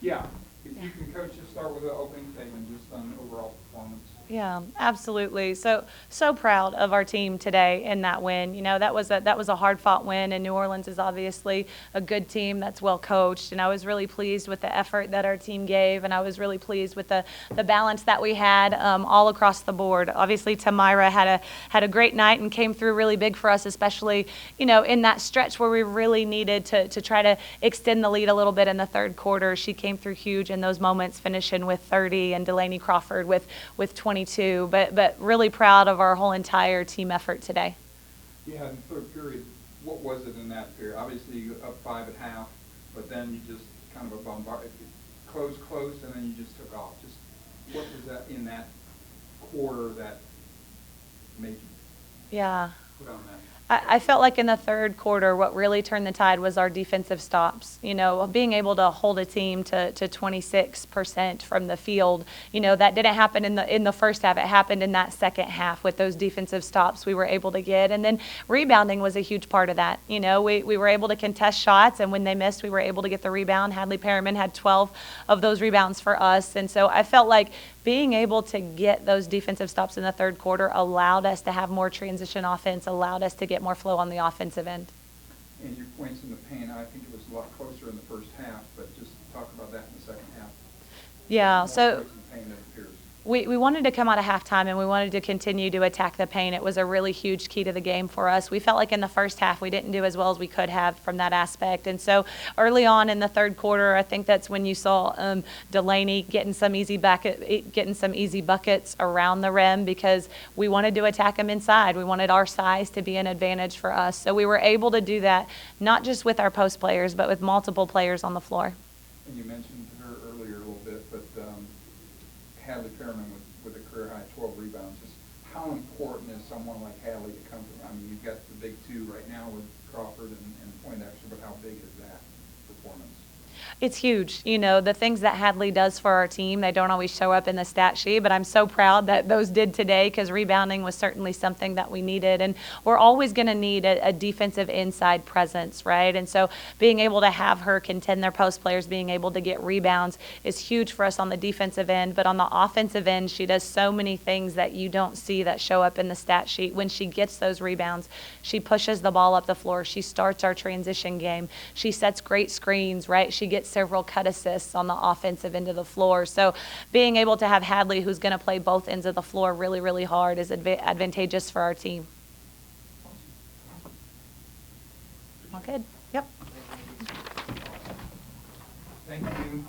Yeah, if you can coach, just start with the opening statement, just on overall performance. Yeah, absolutely. So proud of our team today in that win. You know, that was a hard-fought win, and New Orleans is obviously a good team that's well coached. And I was really pleased with the effort that our team gave, and I was really pleased with the balance that we had all across the board. Obviously, Tamira had a great night and came through really big for us, especially in that stretch where we really needed to try to extend the lead a little bit in the third quarter. She came through huge in those moments, finishing with 30, and Delaney Crawford with 22. But really proud of our whole entire team effort today. Yeah, in the third period, what was it in that period? Obviously, you up 5 at half, but then you just kind of a bombard, close, and then you just took off. Just what was that in that quarter that made you Yeah. put on that? I felt like in the third quarter, what really turned the tide was our defensive stops. Being able to hold a team to 26% from the field. That didn't happen in the first half. It happened in that second half with those defensive stops we were able to get. And then rebounding was a huge part of that. We were able to contest shots, and when they missed, we were able to get the rebound. Hadley Perriman had 12 of those rebounds for us. And so I felt like being able to get those defensive stops in the third quarter allowed us to have more transition offense, allowed us to get more flow on the offensive end. And your points in the paint, I think it was a lot closer in the first half, but just talk about that in the second half. Yeah, More so points in the paint than it appears. we wanted to come out of halftime, and we wanted to continue to attack the paint. It was a really huge key to the game for us. We felt like in the first half we didn't do as well as we could have from that aspect. And so early on in the third quarter, I think that's when you saw Delaney getting some easy buckets around the rim, because we wanted to attack them inside. We wanted our size to be an advantage for us. So we were able to do that, not just with our post players, but with multiple players on the floor. And you mentioned her earlier a little bit, but Hadley Perriman with a career high 12 rebounds. Just how important is someone like Hadley to come from? I mean, you've got the big two right now with Crawford and Poindexter, but how big is that performance? It's huge. The things that Hadley does for our team, they don't always show up in the stat sheet, but I'm so proud that those did today, because rebounding was certainly something that we needed. And we're always going to need a defensive inside presence, right? And so being able to have her contend their post players, being able to get rebounds is huge for us on the defensive end. But on the offensive end, she does so many things that you don't see that show up in the stat sheet. When she gets those rebounds, she pushes the ball up the floor. She starts our transition game. She sets great screens, right? She gets several cut assists on the offensive end of the floor. So being able to have Hadley, who's going to play both ends of the floor really, really hard, is advantageous for our team. All good? Yep. Thank you.